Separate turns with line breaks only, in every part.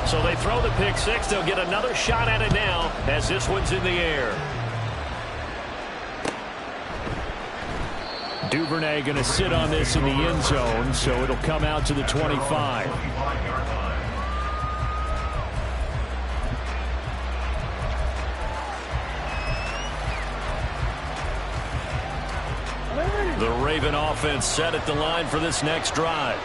So they throw the pick six. They'll get another shot at it now as this one's in the air. Duvernay going to sit on this in the end zone, so it'll come out to the 25. The Raven offense set at the line for this next drive.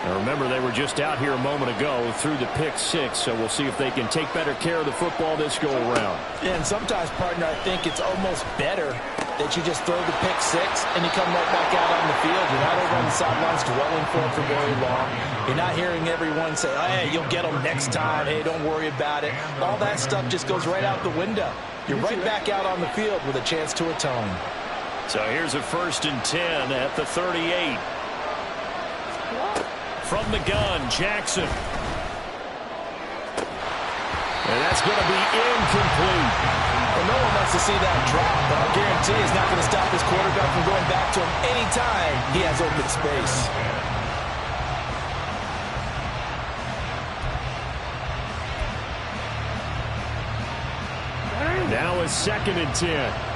Now remember, they were just out here a moment ago through the pick six, so we'll see if they can take better care of the football this go-around.
Yeah, and sometimes, partner, I think it's almost better that you just throw the pick six and you come right back out on the field. You're not over on the sidelines dwelling for very long. You're not hearing everyone say, hey, you'll get them next time. Hey, don't worry about it. All that stuff just goes right out the window. You're right back out on the field with a chance to atone.
So here's a 1st and 10 at the 38. From the gun, Jackson. And that's going to be incomplete.
Well, no one wants to see that drop, but I guarantee it's not going to stop his quarterback from going back to him anytime he has open space.
Now a 2nd and 10.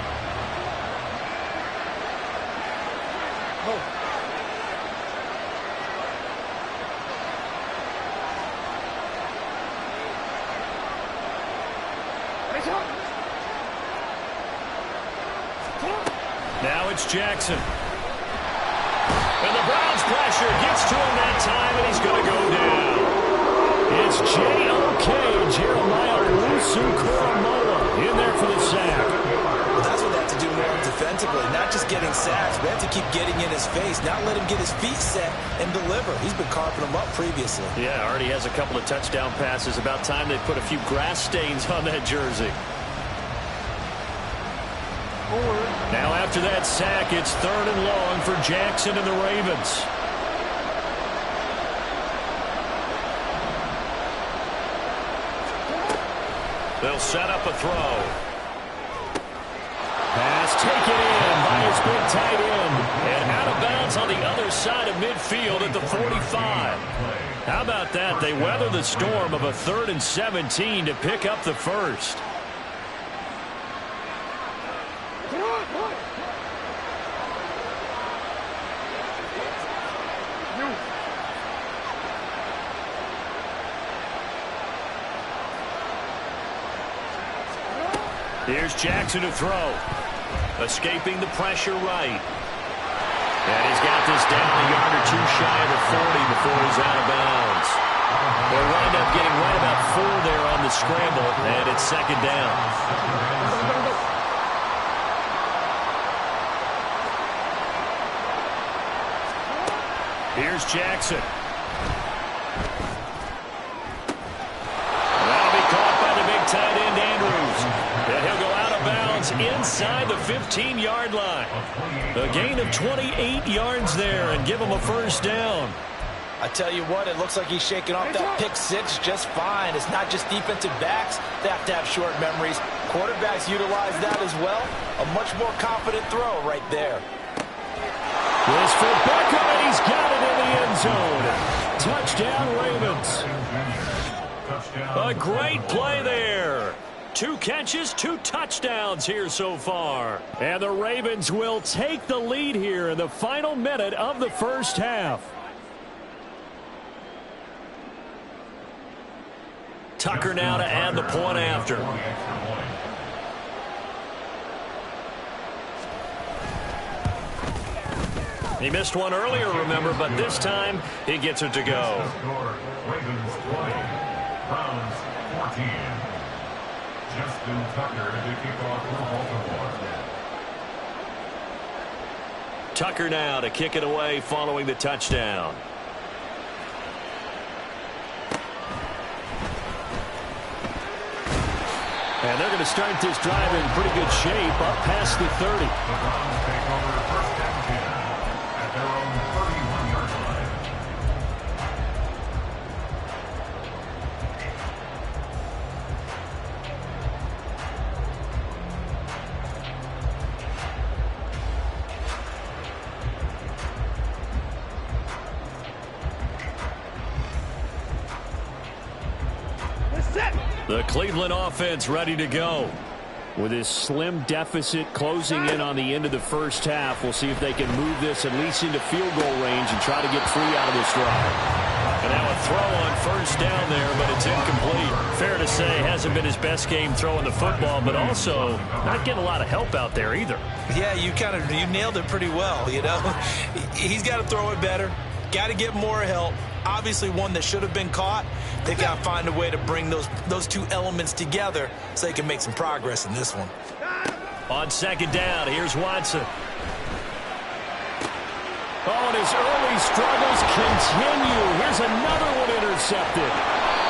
Now it's Jackson. And the Browns pressure gets to him that time, and he's going to go down. It's J.O.K. Jeremiah Owusu-Koramoah in there for the sack.
Well, that's what they have to do more defensively, not just getting sacks. We have to keep getting in his face, not let him get his feet set and deliver. He's been carving them up previously.
Yeah, already has a couple of touchdown passes. About time they put a few grass stains on that jersey. Now after that sack, it's 3rd and long for Jackson and the Ravens. They'll set up a throw. Pass taken in by his big tight end. And out of bounds on the other side of midfield at the 45. How about that? They weather the storm of a 3rd and 17 to pick up the first. Here's Jackson to throw. Escaping the pressure right. And he's got this down a yard or two shy of the 40 before he's out of bounds. They'll wind up getting right about 4 there on the scramble, and it's 2nd down. Here's Jackson. That'll be caught by the big tight end, Andrews. And he'll go out of bounds inside the 15-yard line. A gain of 28 yards there and give him a 1st down.
I tell you what, it looks like he's shaking off that pick six just fine. It's not just defensive backs that have to have short memories. Quarterbacks utilize that as well. A much more confident throw right there.
This for Beckham, and he's got it in the end zone. Touchdown, Ravens. A great play there. 2 catches, 2 touchdowns here so far. And the Ravens will take the lead here in the final minute of the first half. Tucker now to add the point after. He missed one earlier, remember, but this time he gets it to go.
Ravens 20, Browns 14. Justin Tucker to kick off for Baltimore.
Tucker now to kick it away following the touchdown. And they're going to start this drive in pretty good shape up past the 30.
The Browns take over 1st and 10 at their own 31-yard line.
The Cleveland offense ready to go. With this slim deficit closing in on the end of the first half, we'll see if they can move this at least into field goal range and try to get 3 out of this drive. And now a throw on first down there, but it's incomplete. Fair to say, hasn't been his best game throwing the football, but also not getting a lot of help out there either.
Yeah, you nailed it pretty well, you know. He's got to throw it better. Got to get more help. Obviously one that should have been caught. They got to find a way to bring those two elements together so they can make some progress in this one.
On second down, here's Watson. Oh, and his early struggles continue. Here's another one intercepted.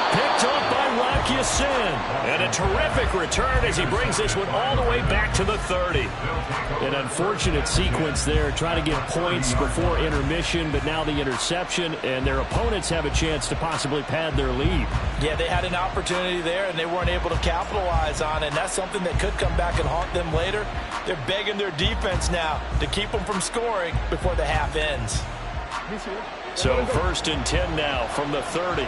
Picked up by Rock Ya-Sin. And a terrific return as he brings this one all the way back to the 30. An unfortunate sequence there, trying to get points before intermission, but now the interception, and their opponents have a chance to possibly pad their lead.
Yeah, they had an opportunity there, and they weren't able to capitalize on it, and that's something that could come back and haunt them later. They're begging their defense now to keep them from scoring before the half ends.
So 1st and 10 now from the 30.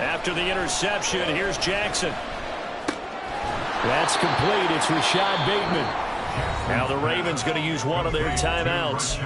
After the interception, here's Jackson. That's complete. It's Rashad Bateman. Now the Ravens going to use one of their timeouts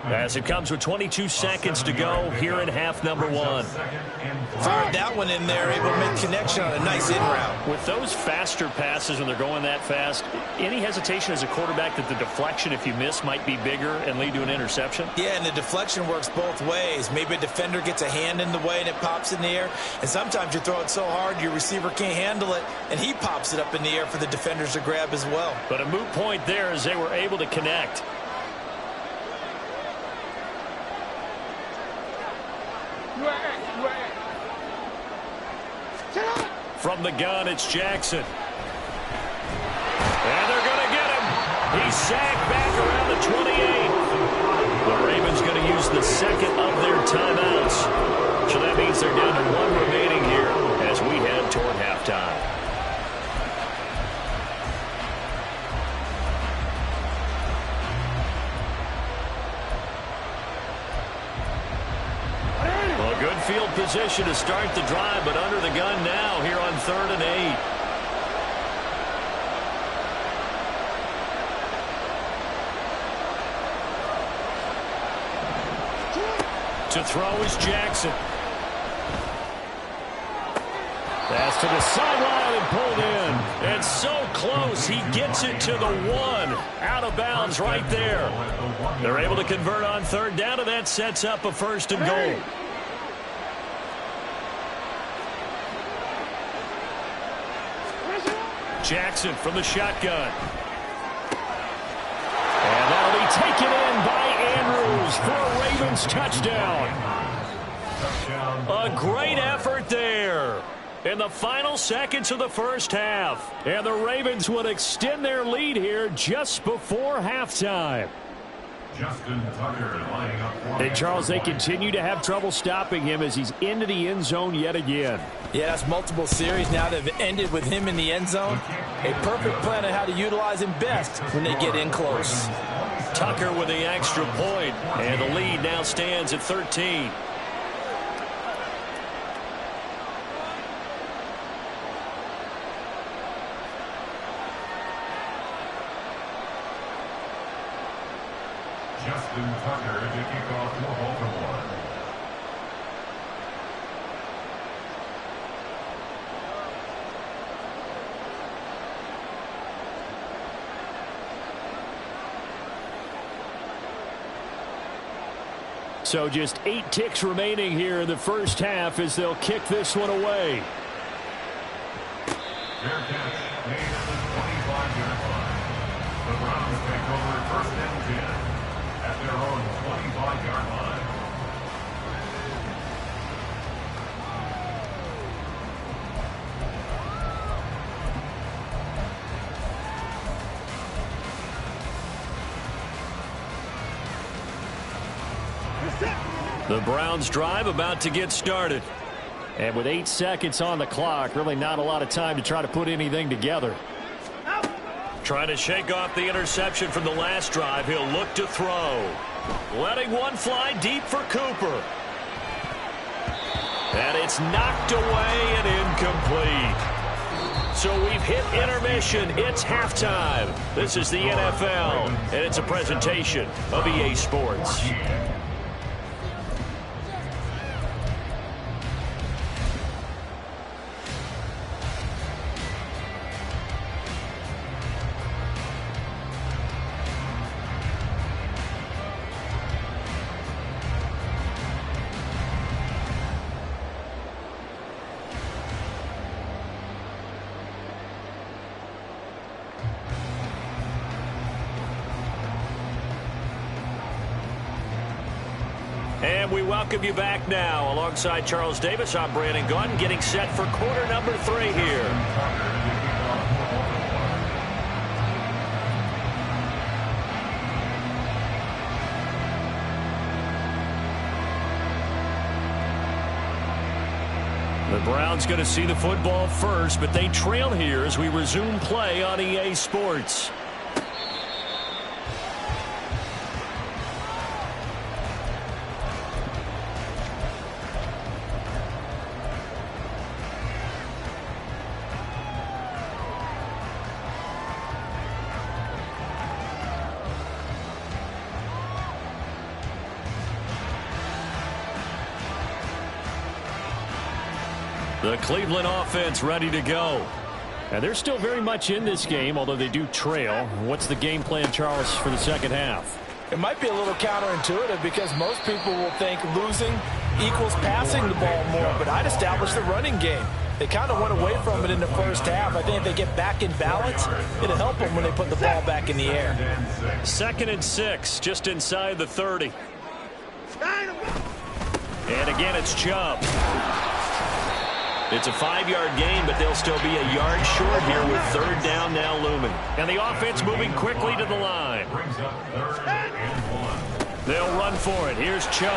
as it comes with 22 seconds to go here in half number 1.
Fired that one in there, able to make connection on a nice in route.
With those faster passes when they're going that fast, any hesitation as a quarterback that the deflection, if you miss, might be bigger and lead to an interception?
Yeah, and the deflection works both ways. Maybe a defender gets a hand in the way and it pops in the air, and sometimes you throw it so hard your receiver can't handle it, and he pops it up in the air for the defenders to grab as well.
But a moot point there as they were able to connect. From the gun, it's Jackson. And they're going to get him. He's sacked back around the 28. The Ravens going to use the second of their timeouts. So that means they're down to 1 remaining here as we head toward halftime. Good field position to start the drive, but under the gun now here on 3rd and 8. To throw is Jackson. Pass to the sideline and pulled in. And so close, he gets it to the 1. Out of bounds right there. They're able to convert on 3rd down, and that sets up a 1st and goal. Jackson from the shotgun. And that'll be taken in by Andrews for a Ravens touchdown. A great effort there in the final seconds of the first half. And the Ravens would extend their lead here just before halftime.
Justin Tucker lining up.
And Charles, they continue to have trouble stopping him as he's into the end zone yet again.
Yeah, that's multiple series now that have ended with him in the end zone. A perfect plan on how to utilize him best when they get in close.
Tucker with the extra point, and the lead now stands at 13.
Justin Tucker to kick off for Baltimore.
So just 8 ticks remaining here in the first half as they'll kick this one away.
Fair catch made at the 25-yard line. The Browns take over 1st and 10 at their own 25-yard line.
The Browns drive about to get started. And with 8 seconds on the clock, really not a lot of time to try to put anything together. Trying to shake off the interception from the last drive. He'll look to throw. Letting one fly deep for Cooper. And it's knocked away and incomplete. So we've hit intermission. It's halftime. This is the NFL, and it's a presentation of EA Sports. And we welcome you back now. Alongside Charles Davis, I'm Brandon Gunn, getting set for quarter number 3 here. The Browns going to see the football first, but they trail here as we resume play on EA Sports. The Cleveland offense ready to go. And they're still very much in this game, although they do trail. What's the game plan, Charles, for the second half?
It might be a little counterintuitive because most people will think losing equals passing the ball more, but I'd establish the running game. They kind of went away from it in the first half. I think if they get back in balance, it'll help them when they put the ball back in the air.
2nd and 6, just inside the 30. And again, it's Chubb. It's a 5-yard gain, but they'll still be a yard short here with 3rd down now looming. And the offense moving quickly to the line. They'll run for it. Here's Chubb.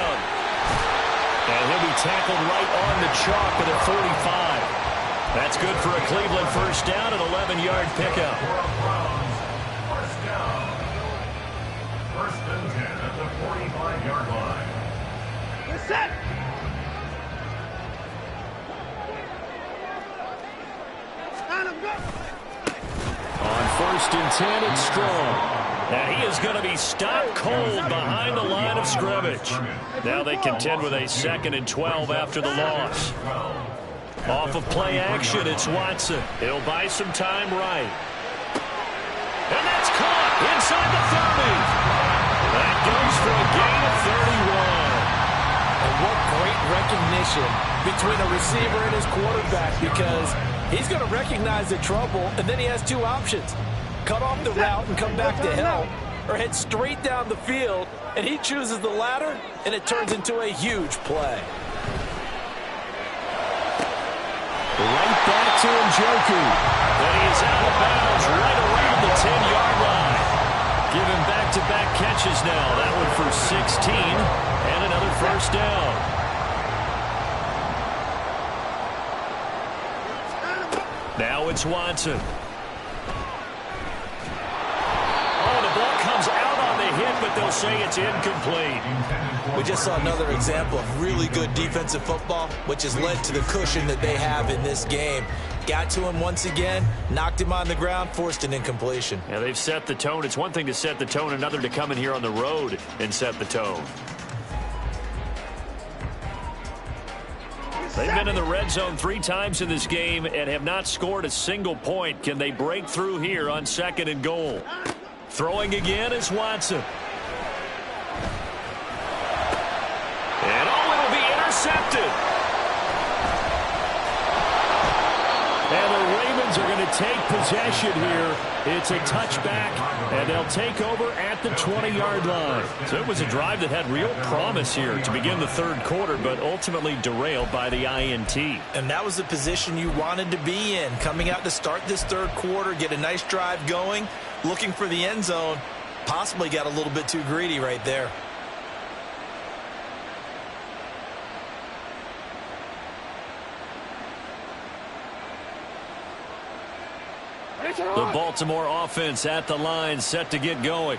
And he'll be tackled right on the chalk at the 45. That's good for a Cleveland first down, an 11-yard pickup.
First and 10 at the 45-yard line.
We're set.
On 1st and 10, it's Strong. And he is going to be stopped cold behind the line of scrimmage. Now they contend with a 2nd and 12 after the loss. Off of play action, it's Watson. He'll buy some time right. And that's caught inside the 30. That goes for a gain of 31.
And what great recognition between a receiver and his quarterback, because he's going to recognize the trouble, and then he has 2 options. Cut off the route and come back to help, or head straight down the field, and he chooses the latter, and it turns into a huge play.
Right back to Njoku. And he is out of bounds right around the 10-yard line. Given back-to-back catches now. That one for 16 and another first down. Now it's Watson. Oh, the ball comes out on the hit, but they'll say it's incomplete.
We just saw another example of really good defensive football, which has led to the cushion that they have in this game. Got to him once again, knocked him on the ground, forced an incompletion.
Yeah, they've set the tone. It's one thing to set the tone, another to come in here on the road and set the tone. They've been in the red zone 3 times in this game and have not scored a single point. Can they break through here on 2nd and goal? Throwing again is Watson. And it'll be intercepted. And the Ravens are going to take possession here. It's a touchback, and they'll take over at the 20-yard line. So it was a drive that had real promise here to begin the 3rd quarter, but ultimately derailed by the INT.
And that was the position you wanted to be in. Coming out to start this 3rd quarter, get a nice drive going, looking for the end zone. Possibly got a little bit too greedy right there.
The Baltimore offense at the line, set to get going.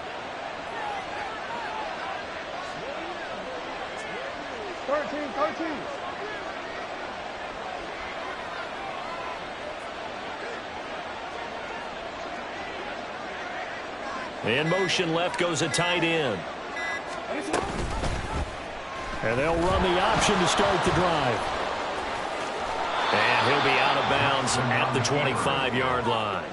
13.
In motion left goes a tight end. And they'll run the option to start the drive. And he'll be out of bounds at the 25-yard line.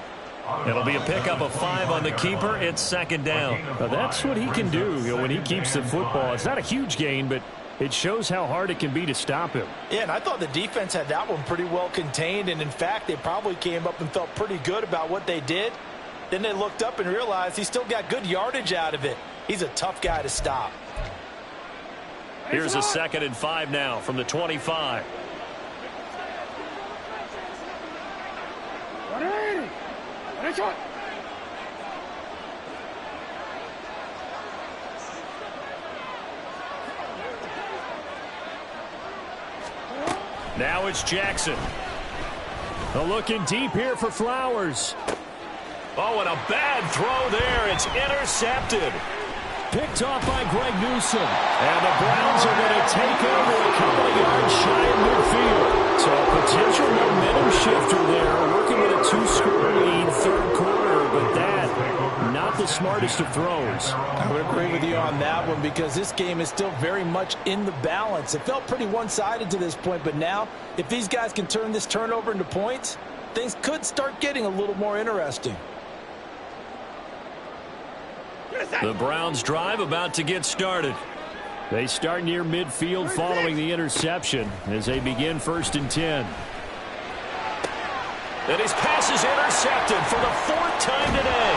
It'll be a pickup of 5 on the keeper. It's second down.
Well, that's what he can do, when he keeps the football. It's not a huge gain, but it shows how hard it can be to stop him.
Yeah, and I thought the defense had that one pretty well contained. And, in fact, they probably came up and felt pretty good about what they did. Then they looked up and realized he still got good yardage out of it. He's a tough guy to stop.
Here's a 2nd and 5 now from the 25. Now it's Jackson.
Looking deep here for Flowers.
Oh, and a bad throw there. It's intercepted.
Picked off by Greg Newsome. And the Browns are going to take over a couple of yards shy of midfield. So a potential momentum shifter there, working with a 2-score lead, third quarter, but that, not the smartest of throws.
I would agree with you on that one because this game is still very much in the balance. It felt pretty one-sided to this point, but now, if these guys can turn this turnover into points, things could start getting a little more interesting.
The Browns drive about to get started.
They start near midfield following the interception as they begin 1st and 10.
And his pass is intercepted for the 4th time today.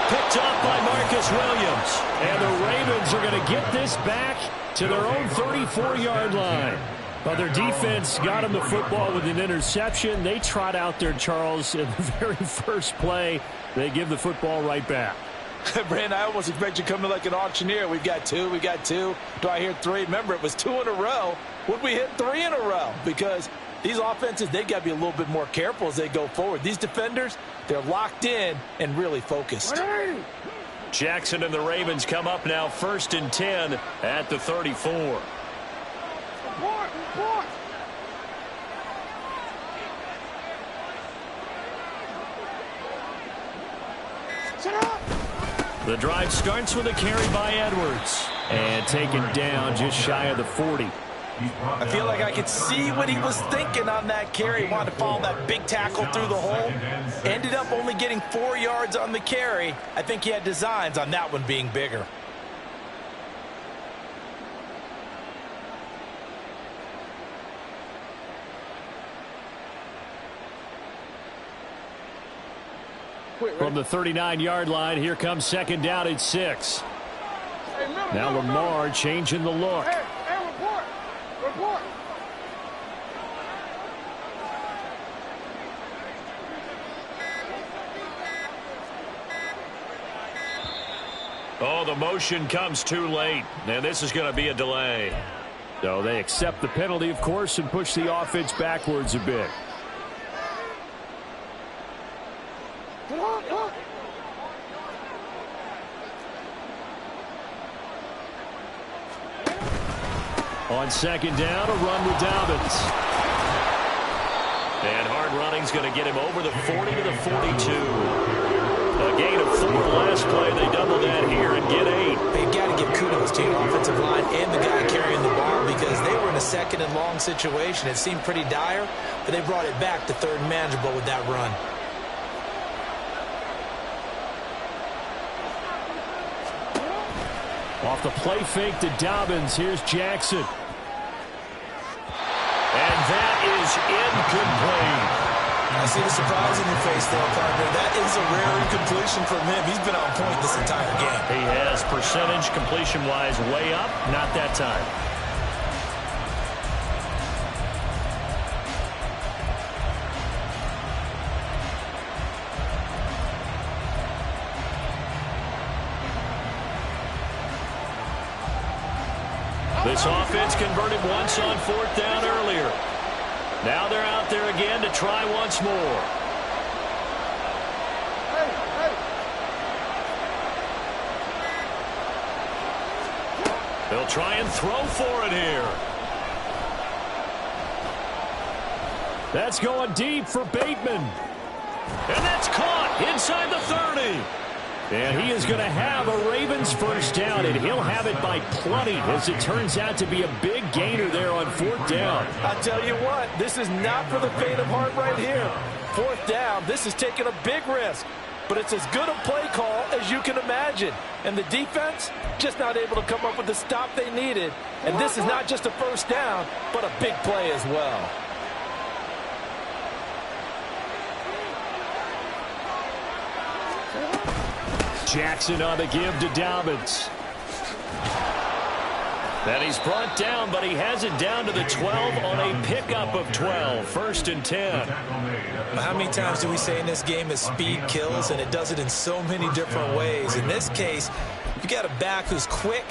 Picked up by Marcus Williams.
And the Ravens are going to get this back to their own 34-yard line. Well, their defense got them the football with an interception. They trot out there, Charles, in the very first play. They give the football right back.
Brandon, I almost expect you to come in like an auctioneer. We've got 2. Do I hear 3? Remember, it was 2 in a row. Would we hit 3 in a row? Because these offenses, they got to be a little bit more careful as they go forward. These defenders, they're locked in and really focused.
Jackson and the Ravens come up now 1st and 10 at the 34. The drive starts with a carry by Edwards.
And taken down just shy of the 40.
I feel like I could see what he was thinking on that carry. He wanted to follow that big tackle through the hole. Ended up only getting 4 yards on the carry. I think he had designs on that one being bigger.
From the 39-yard line, here comes 2nd down at 6. Now Lamar changing the look.
Report.
Oh, the motion comes too late. And this is going to be a delay.
So they accept the penalty, of course, and push the offense backwards a bit. On 2nd down, a run with Dobbins.
And hard running's going to get him over the 40 to the 42. A gain of 4 last play. They double that here and get 8.
They got to give kudos to the offensive line and the guy carrying the ball because they were in a 2nd and long situation. It seemed pretty dire, but they brought it back to 3rd and manageable with that run.
Off the play fake to Dobbins. Here's Jackson.
And that is incomplete.
I see the surprise in your face there, partner. That is a rare incompletion from him. He's been on point this entire game.
He has percentage completion-wise way up. Not that time. This offense converted once on 4th down earlier. Now they're out there again to try once more. They'll try and throw for it here.
That's going deep for Bateman.
And that's caught inside the 30.
And he is going to have a Ravens first down, and he'll have it by plenty, as it turns out to be a big gainer there on 4th down.
I tell you what, this is not for the faint of heart right here. 4th down, this is taking a big risk. But it's as good a play call as you can imagine. And the defense just not able to come up with the stop they needed. And this is not just a first down, but a big play as well.
Jackson on the give to Dobbins.
And he's brought down, but he has it down to the 12 on a pickup of 12. 1st and 10.
How many times do we say in this game that speed kills, and it does it in so many different ways? In this case, you got a back who's quick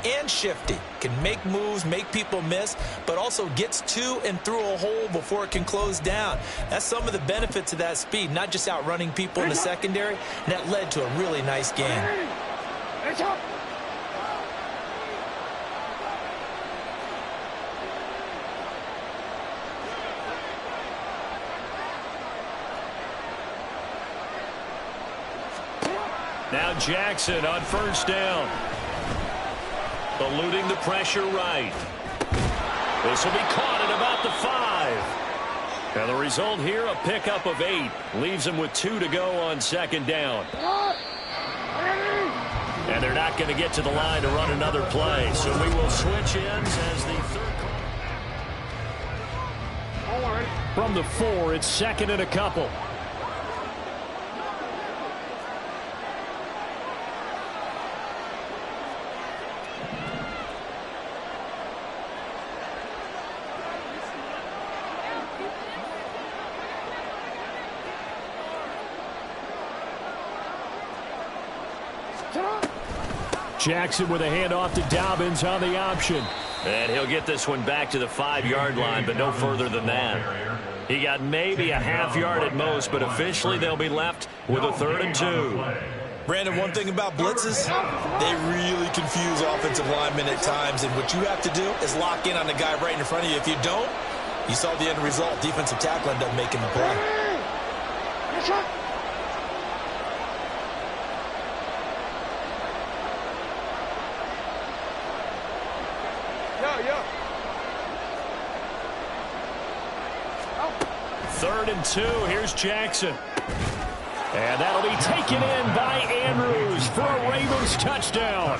and shifty, can make moves, make people miss, but also gets to and through a hole before it can close down. That's some of the benefits of that speed, not just outrunning people in the secondary, and that led to a really nice game.
Now Jackson on 1st down. Eluding the pressure right. This will be caught at about the 5. And the result here, a pickup of 8. Leaves him with 2 to go on 2nd down. And they're not going to get to the line to run another play. So we will switch ends as the 3rd.
From the 4, it's 2nd and a couple. Jackson with a handoff to Dobbins on the option.
And he'll get this one back to the 5-yard line, but no further than that. He got maybe a half yard at most, but officially they'll be left with a 3rd and 2.
Brandon, one thing about blitzes, they really confuse offensive linemen at times, and what you have to do is lock in on the guy right in front of you. If you don't, you saw the end result. Defensive tackle ended up making the play.
Third and 2. Here's Jackson.
And that'll be taken in by Andrews for a Ravens touchdown.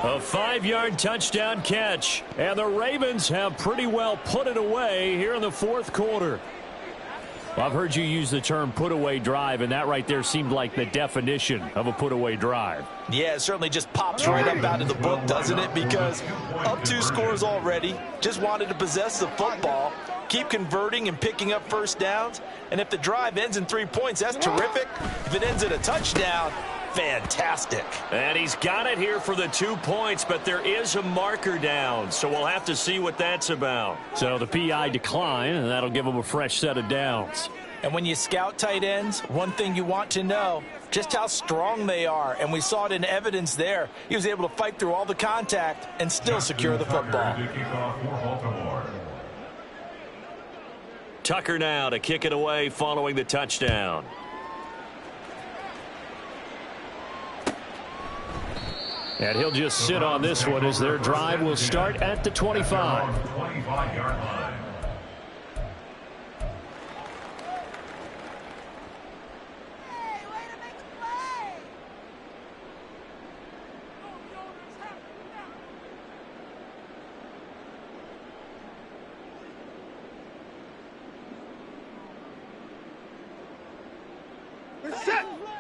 A 5-yard touchdown catch.
And the Ravens have pretty well put it away here in the 4th quarter. Well, I've heard you use the term put-away drive, and that right there seemed like the definition of a put-away drive.
Yeah, it certainly just pops right up out of the book, doesn't it? Because up 2 scores already, just wanted to possess the football, keep converting and picking up first downs. And if the drive ends in 3 points, that's terrific. If it ends in a touchdown, fantastic.
And he's got it here for the 2 points, but there is a marker down, so we'll have to see what that's about.
So the PI decline, and that'll give him a fresh set of downs.
And when you scout tight ends, one thing you want to know, just how strong they are. And we saw it in evidence there. He was able to fight through all the contact and still secure the football.
Tucker now to kick it away following the touchdown.
And he'll just sit on this one as their drive will start at the 25.
25-yard line.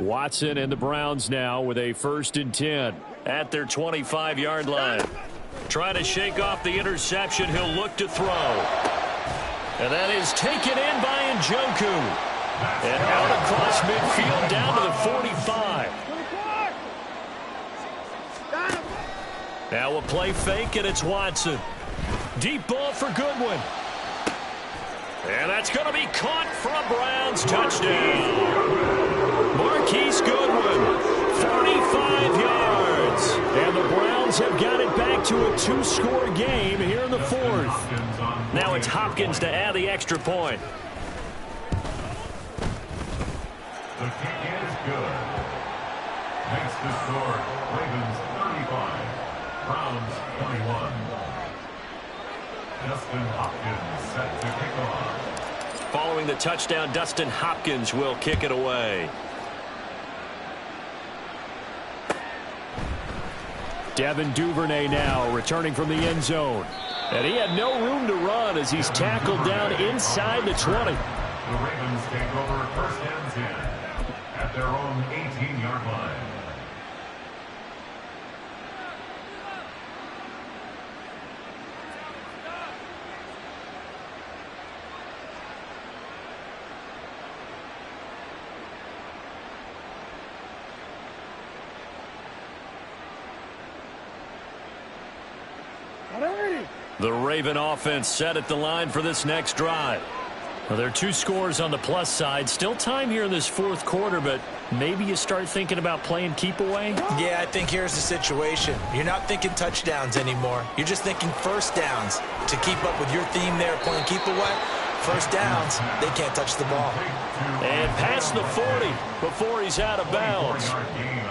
Watson and the Browns now with a 1st and 10.
At their 25-yard line. Trying to shake off the interception. He'll look to throw. And that is taken in by Njoku. And out across midfield down to the 45. Now a play fake, and it's Watson. Deep ball for Goodwin. And that's going to be caught for a Browns touchdown. Marquise Goodwin, 45 yards.
And the Browns have got it back to a two-score game here in the fourth.
Now it's Hopkins to add the extra point.
The kick is good. Makes the score Ravens 35, Browns 21. Dustin Hopkins set to kick off.
Following the touchdown, Dustin Hopkins will kick it away.
Devin Duvernay now returning from the end zone. And he had no room to run as he's tackled down inside the 20.
The Ravens take over first and 10 at their own 18-yard line.
The Raven offense set at the line for this next drive.
Well, there are two scores on the plus side. Still time here in this fourth quarter, but maybe you start thinking about playing keep away?
Yeah, I think here's the situation. You're not thinking touchdowns anymore. You're just thinking first downs. To keep up with your theme there, playing keep away, first downs, they can't touch the ball.
And past the 40 before he's out of bounds.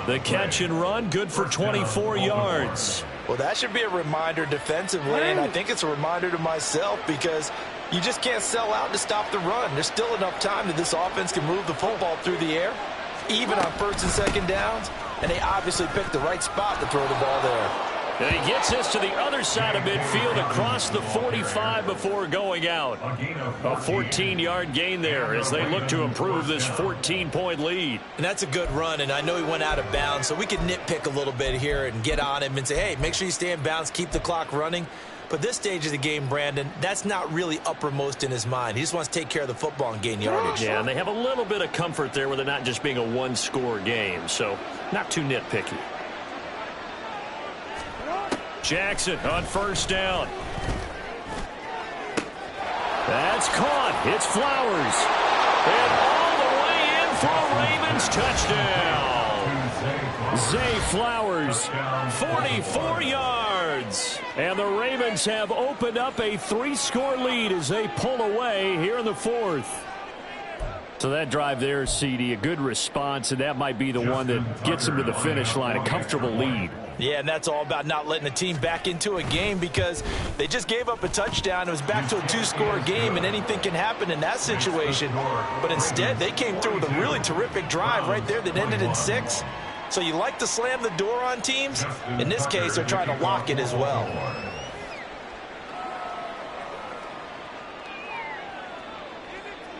The catch and run, good for 24 yards.
Well, that should be a reminder defensively, and I think it's a reminder to myself because you just can't sell out to stop the run. There's still enough time that this offense can move the football through the air, even on first and second downs, and they obviously picked the right spot to throw the ball there.
And he gets this to the other side of midfield across the 45 before going out. A 14-yard gain there as they look to improve this 14-point lead.
And that's a good run, and I know he went out of bounds, so we can nitpick a little bit here and get on him and say, hey, make sure you stay in bounds, keep the clock running. But this stage of the game, Brandon, that's not really uppermost in his mind. He just wants to take care of the football and gain yardage.
Yeah, and they have a little bit of comfort there with it not just being a one-score game, so not too nitpicky. Jackson on first down. That's caught. It's Flowers. And all the way in for a Ravens touchdown. Zay Flowers, 44 yards. And the Ravens have opened up a three-score lead as they pull away here in the fourth. So that drive there, CD, a good response, and that might be the one that gets them to the finish line, a comfortable lead.
Yeah, and that's all about not letting the team back into a game because they just gave up a touchdown. It was back to a two-score game, and anything can happen in that situation. But instead, they came through with a really terrific drive right there that ended in 6. So you like to slam the door on teams? In this case, they're trying to lock it as well.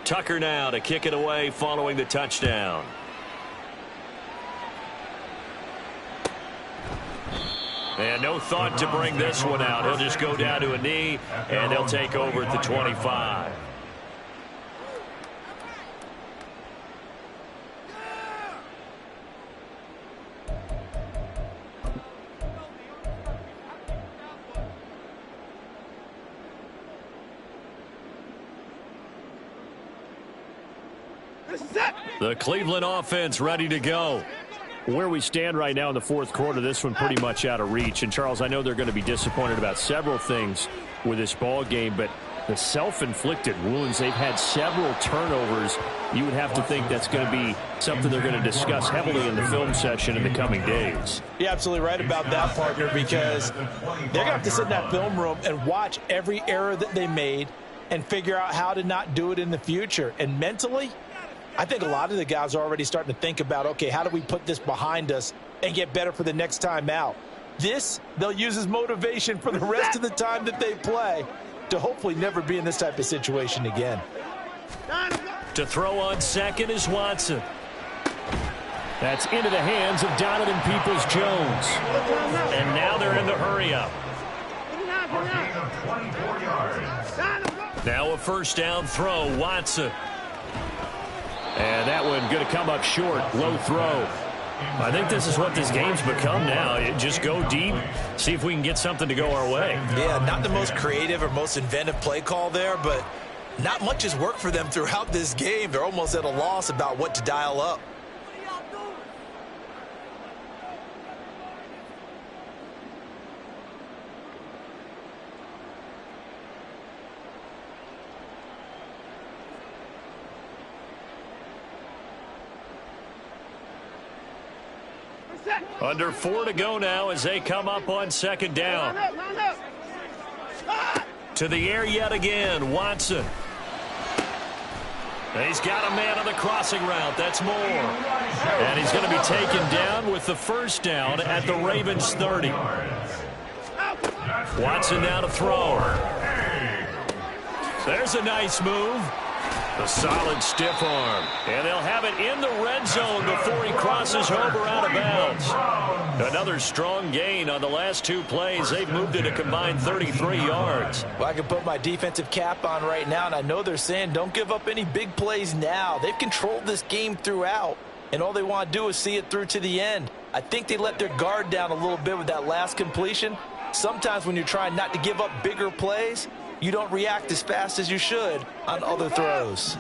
Tucker now to kick it away following the touchdown. And no thought to bring this one out. He'll just go down to a knee, and they'll take over at the 25. The Cleveland offense ready to go.
Where we stand right now in the fourth quarter, this one pretty much out of reach. And, Charles, I know they're going to be disappointed about several things with this ball game, but the self-inflicted wounds, they've had several turnovers. You would have to think that's going to be something they're going to discuss heavily in the film session in the coming days.
You're absolutely right about that, partner, because they're going to have to sit in that film room and watch every error that they made and figure out how to not do it in the future. And mentally, I think a lot of the guys are already starting to think about, okay, how do we put this behind us and get better for the next time out? This, they'll use as motivation for the rest of the time that they play to hopefully never be in this type of situation again.
To throw on second is Watson.
That's into the hands of Donovan Peoples-Jones.
And now they're in the hurry-up. Now a first down throw, Watson.
And that one going to come up short. Low throw.
I think this is what this game's become now. Just go deep, see if we can get something to go our way.
Yeah, not the most creative or most inventive play call there, but not much has worked for them throughout this game. They're almost at a loss about what to dial up.
Under 4 to go now as they come up on second down.
Line up.
To the air yet again, Watson. He's got a man on the crossing route. That's Moore. And he's going to be taken down with the first down at the Ravens 30. Watson now to throw. There's a nice move. The solid stiff arm. And they'll have it in the red zone before he crosses over out of bounds. Another strong gain on the last 2 plays. They've moved it a combined 33 yards.
Well, I can put my defensive cap on right now, and I know they're saying don't give up any big plays now. They've controlled this game throughout, and all they want to do is see it through to the end. I think they let their guard down a little bit with that last completion. Sometimes when you're trying not to give up bigger plays, you don't react as fast as you should on other throws.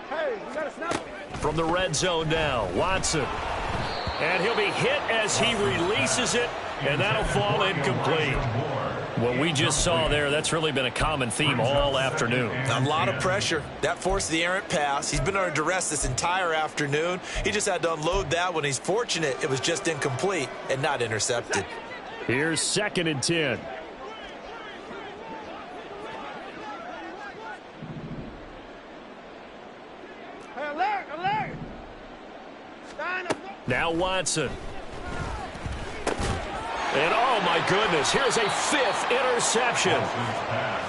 Hey, you got to snap.
From the red zone now, Watson. And he'll be hit as he releases it, and that'll fall incomplete. What we just saw there, that's really been a common theme all afternoon.
A lot of pressure. That forced the errant pass. He's been under duress this entire afternoon. He just had to unload that one. He's fortunate it was just incomplete and not intercepted.
Here's 2nd and 10.
Hey, alert.
Now Watson. And oh my goodness, here's a 5th interception.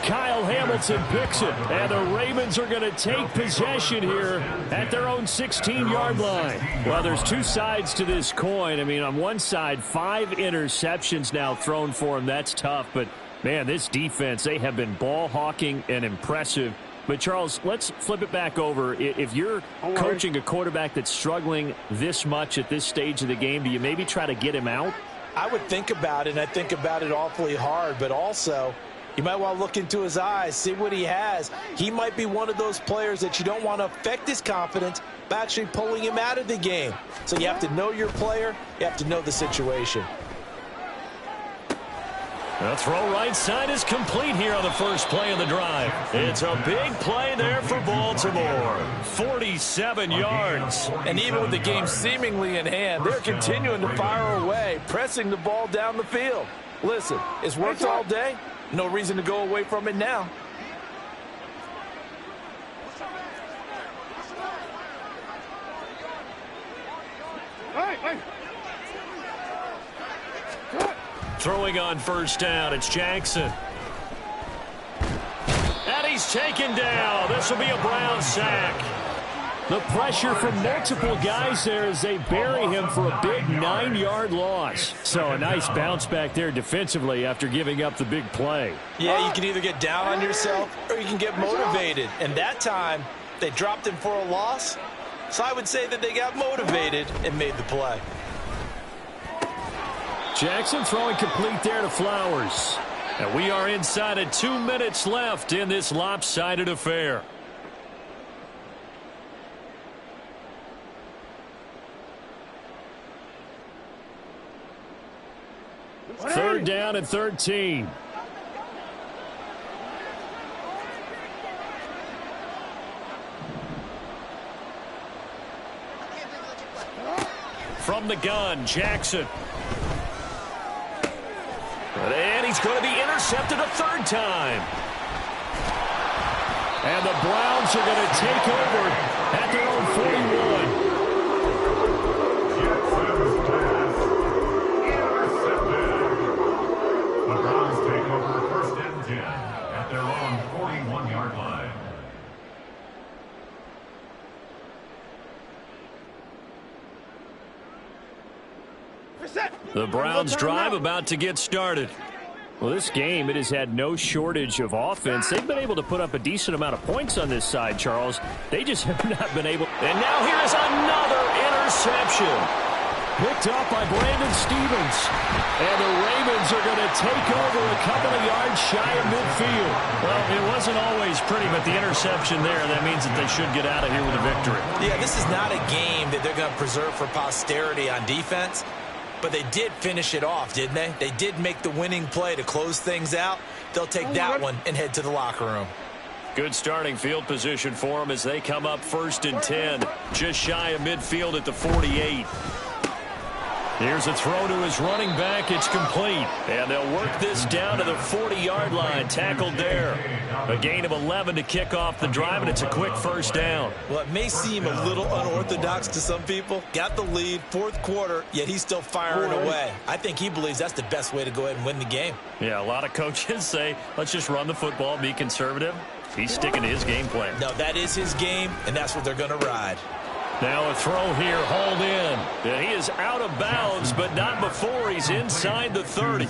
Kyle Hamilton picks it, and the Ravens are going to take possession here at their own 16-yard line. Well, there's 2 sides to this coin. I mean, on one side, 5 interceptions now thrown for him. That's tough, but man, this defense, they have been ball hawking and impressive. But, Charles, let's flip it back over. If you're coaching a quarterback that's struggling this much at this stage of the game, do you maybe try to get him out?
I would think about it, and I think about it awfully hard, but also you might want to look into his eyes, see what he has. He might be one of those players that you don't want to affect his confidence by actually pulling him out of the game. So you have to know your player. You have to know the situation.
The throw right side is complete here on the first play of the drive. It's a big play there for Baltimore. 47 yards.
And even with the game seemingly in hand, they're continuing to fire away, pressing the ball down the field. Listen, it's worked all day. No reason to go away from it now.
Hey.
Throwing on first down, it's Jackson. And he's taken down. This will be a Brown sack. The pressure from multiple guys there as they bury him for a big 9-yard loss. So a nice bounce back there defensively after giving up the big play.
Yeah, you can either get down on yourself or you can get motivated. And that time, they dropped him for a loss. So I would say that they got motivated and made the play.
Jackson throwing complete there to Flowers. And we are inside of 2 minutes left in this lopsided affair. Third down and 13. From the gun, Jackson. And he's going to be intercepted a 3rd time. And the Browns are going to take over at their own 41.
The Browns take over 1st and 10 at their own 41-yard line.
The Browns drive about to get started. Well, this game, it has had no shortage of offense. They've been able to put up a decent amount of points on this side, Charles. They just have not been able. And now here is another interception. Picked up by Brandon Stevens. And the Ravens are going to take over a couple of yards shy of midfield. Well, it wasn't always pretty, but the interception there, that means that they should get out of here with a victory.
Yeah, this is not a game that they're going to preserve for posterity on defense. But they did finish it off, didn't they? They did make the winning play to close things out. They'll take that one and head to the locker room.
Good starting field position for them as they come up 1st and 10. Just shy of midfield at the 48. Here's a throw to his running back. It's complete. And they'll work this down to the 40-yard line. Tackled there. A gain of 11 to kick off the drive, and it's a quick 1st down.
Well, it may seem a little unorthodox to some people. Got the lead, 4th quarter, yet he's still firing away. I think he believes that's the best way to go ahead and win the game.
Yeah, a lot of coaches say, let's just run the football, be conservative. He's sticking to his game plan.
No, that is his game, and that's what they're going to ride.
Now a throw here, hauled in. And he is out of bounds, but not before he's inside the 30.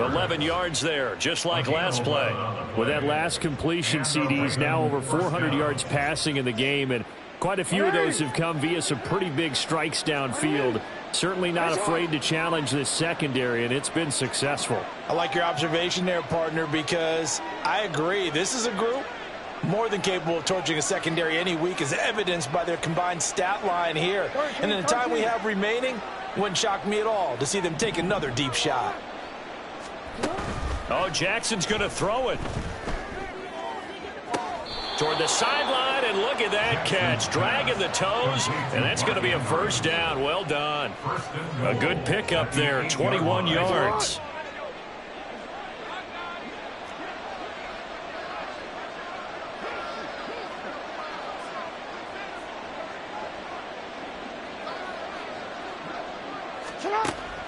11 yards there, just like last play.
With that last completion, CD's now over 400 yards passing in the game, and quite a few of those have come via some pretty big strikes downfield. Certainly not afraid to challenge this secondary, and it's been successful.
I like your observation there, partner, because I agree. This is a group more than capable of torching a secondary any week, as evidenced by their combined stat line here. And in the time we have remaining, wouldn't shock me at all to see them take another deep shot.
Oh, Jackson's going to throw it toward the sideline, and look at that catch. Dragging the toes, and that's going to be a 1st down. Well done. A good pickup there, 21 yards.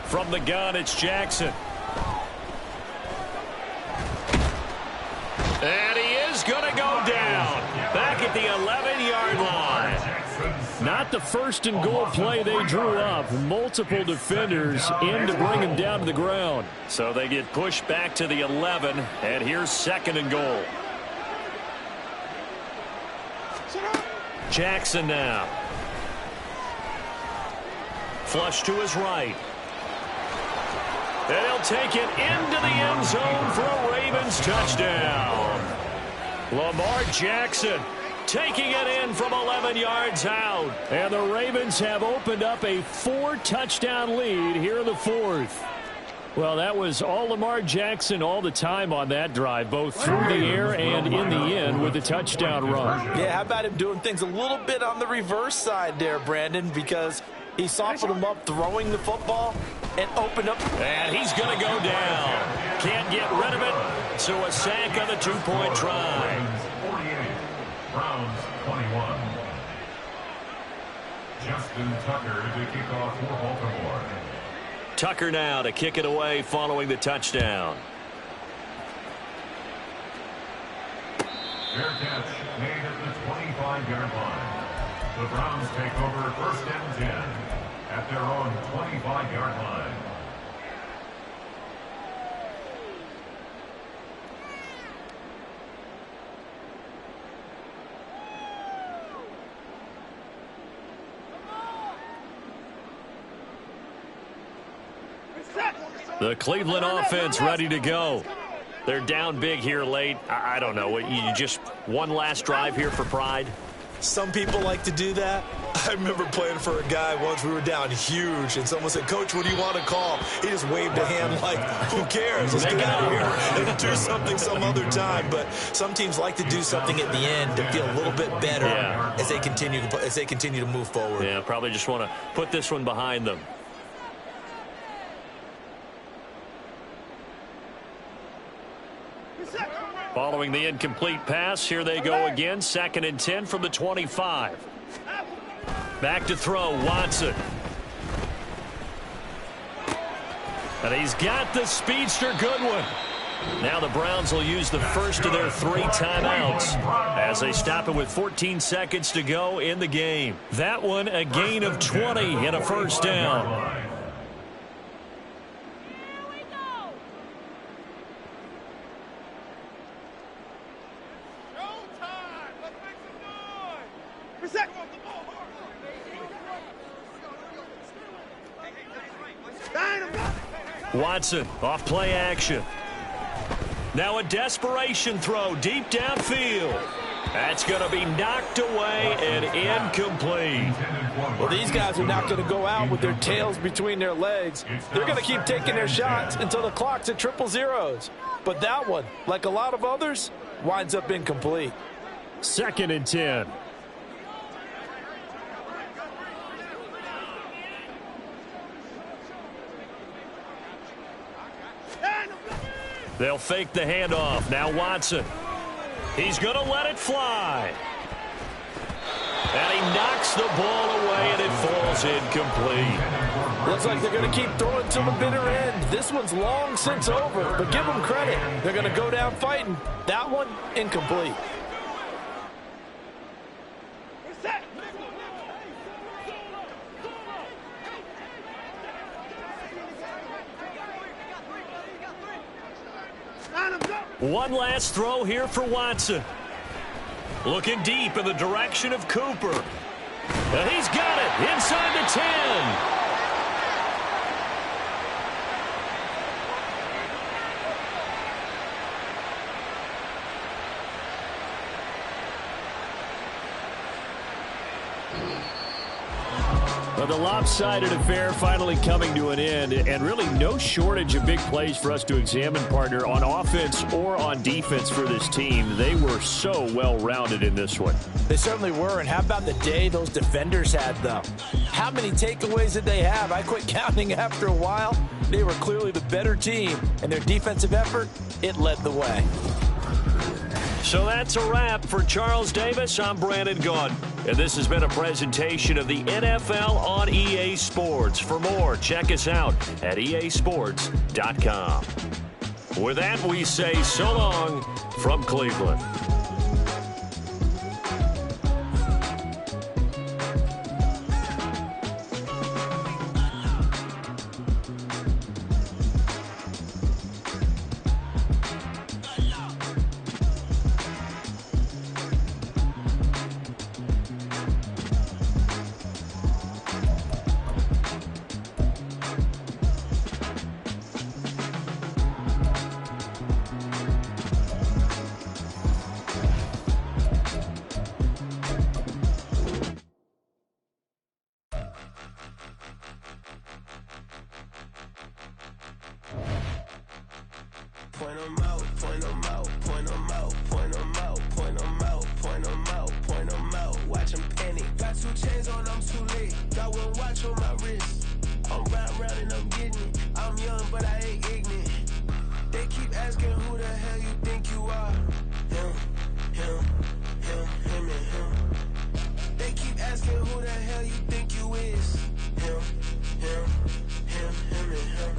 From the gun, it's Jackson. And he is going to go down. Back at the 11-yard line.
Not the 1st and goal play they drew up. Multiple defenders in to bring him down to the ground.
So they get pushed back to the 11, and here's 2nd and goal. Jackson now. Flush to his right. And he'll take it into the end zone for a Ravens touchdown. Lamar Jackson taking it in from 11 yards out.
And the Ravens have opened up a 4-touchdown lead here in the 4th. Well, that was all Lamar Jackson all the time on that drive, both through the air and in the end with a touchdown run.
Yeah, how about him doing things a little bit on the reverse side there, Brandon, because he softened him up throwing the football and opened up.
And he's going to go down. Can't get rid of it. So a sack on the 2-point try.
48, Browns 21. Justin Tucker to kick off for Baltimore.
Tucker now to kick it away following the touchdown.
Fair catch made at the 25-yard line. The Browns take over 1st and 10 at their own 25-yard line.
The Cleveland offense ready to go. They're down big here late. I don't know. You just one last drive here for pride?
Some people like to do that. I remember playing for a guy once. We were down huge, and someone said, "Coach, what do you want to call?" He just waved a hand like, who cares? Let's get out of here and do something some other time. But some teams like to do something at the end to feel a little bit better as they continue to move forward.
Yeah, probably just want to put this one behind them. Following the incomplete pass, here they go again. 2nd and 10 from the 25. Back to throw, Watson. And he's got the speedster Goodwin. Now the Browns will use the first of their 3 timeouts as they stop it with 14 seconds to go in the game. That one a gain of 20 and a 1st down. Watson off play action. Now a desperation throw deep downfield. That's going to be knocked away and incomplete.
Well, these guys are not going to go out with their tails between their legs. They're going to keep taking their shots until the clock's at 000. But that one, like a lot of others, winds up incomplete.
2nd and 10. They'll fake the handoff. Now Watson. He's going to let it fly. And he knocks the ball away, and it falls incomplete.
Looks like they're going to keep throwing to the bitter end. This one's long since over, but give them credit. They're going to go down fighting. That one, incomplete.
One last throw here for Watson. Looking deep in the direction of Cooper. And he's got it inside the 10.
Well, the lopsided affair finally coming to an end, and really no shortage of big plays for us to examine, partner, on offense or on defense for this team. They were so well-rounded in this one.
They certainly were, and how about the day those defenders had, though? How many takeaways did they have? I quit counting after a while. They were clearly the better team, and their defensive effort, it led the way.
So that's a wrap for Charles Davis. I'm Brandon Gaudin, and this has been a presentation of the NFL on EA Sports. For more, check us out at easports.com. With that, we say so long from Cleveland.
Point 'em out, point 'em out, point 'em out, point 'em out, point 'em out, point 'em out, point 'em out. Watch 'em panic. Got 2 chains on, I'm too late. Got 1 watch on my wrist. I'm round and I'm getting it. I'm young, but I ain't ignorant. They keep asking who the hell you think you are. Him, and him. They keep asking who the hell you think you is. Him, and him.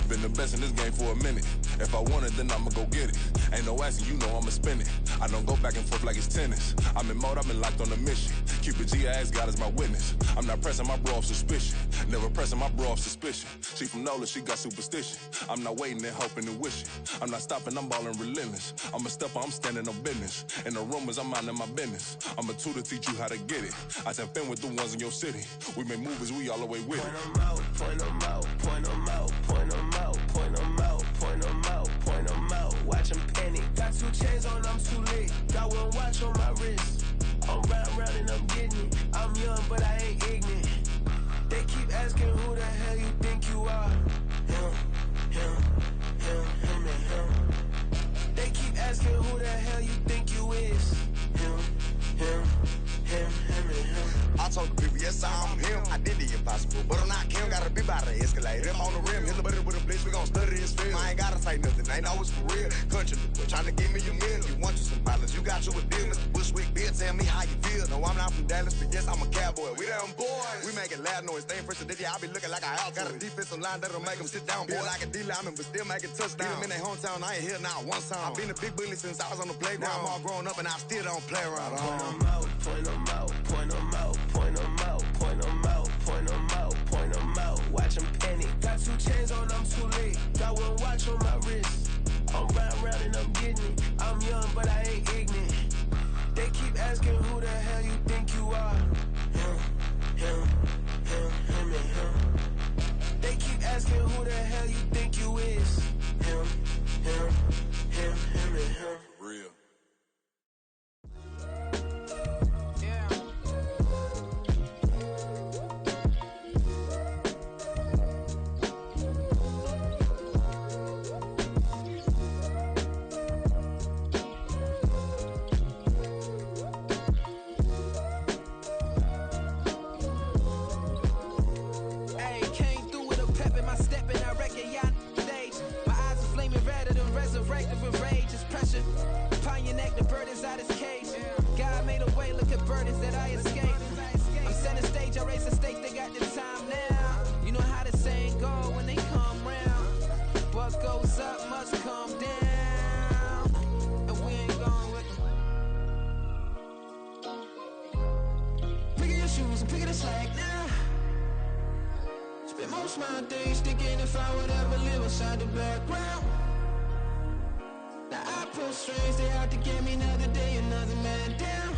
Been the best in this game for a minute. If I want it, then I'ma go get it. Ain't no asking, you know I'ma spend it. I don't go back and forth like it's tennis. I'm in mode, I've been locked on a mission. Keep it G, I ask God as my witness. I'm not pressing my bro off suspicion. Never pressing my bro off suspicion. She from NOLA, she got superstition. I'm not waiting and hoping and wishing. I'm not stopping, I'm balling relentless. I'm a stepper, I'm standing on business. In the rumors, I'm minding my business. I'm a tutor, teach you how to get it. I tap in with the ones in your city. We make movies, we all the way with it.
Point 'em out, point 'em out, point 'em out, point 'em out, point 'em out, point 'em out, point 'em out. Watch 'em panic. Got 2 chains on, I'm too late. Got 1 watch on my wrist. I'm round and I'm getting it. I'm young, but I ain't ignorant. They keep asking who the hell you think you are. Him, and him. They keep asking who the hell you think you is. Him, and him.
I told the people, yes, I'm him. I did the impossible, but I'm not Kim. Gotta be by the escalator. I'm on the rim, hit the buddy with a blitz. We gon' study this film. I ain't gotta say nothing, ain't always for real. Country, trying to give me a meal. You want you some violence, you got you a deal. Mr. Bushwick, Bill, tell me how you feel. No, I'm not from Dallas, but yes, I'm a cowboy. We them boys. We making loud noise, staying fresh to this. I be looking like a house. Got a defensive line that'll make them sit down. Boy, like a D-lineman, but still making touchdowns. Beat them in their hometown, I ain't here now one time. I've been a big bully since I was on the playground. I'm all grown up and I still don't play around.
Point 'em out, point 'em out, point 'em out, point 'em out, point 'em out, point 'em out, point 'em out. Watch 'em panic. Got 2 chains on, I'm too late. Got 1 watch on my wrist. I'm round and I'm getting it. I'm young, but I ain't ignorant. They keep asking who the hell you think you are. Him, and him. They keep asking who the hell you think you is. Him, and him.
Real.
Pioneer neck, the bird is out his cage. God made a way, look at burdens that I escaped. I'm center stage, I raise the stakes, they got the time now. You know how the saying go when they come round. What goes up must come down. And we ain't going with them. Pick your shoes and pick the slack now. Spend most of my days thinking if I would ever live outside the background. Now I pull strings, they out to get me another day, another man down.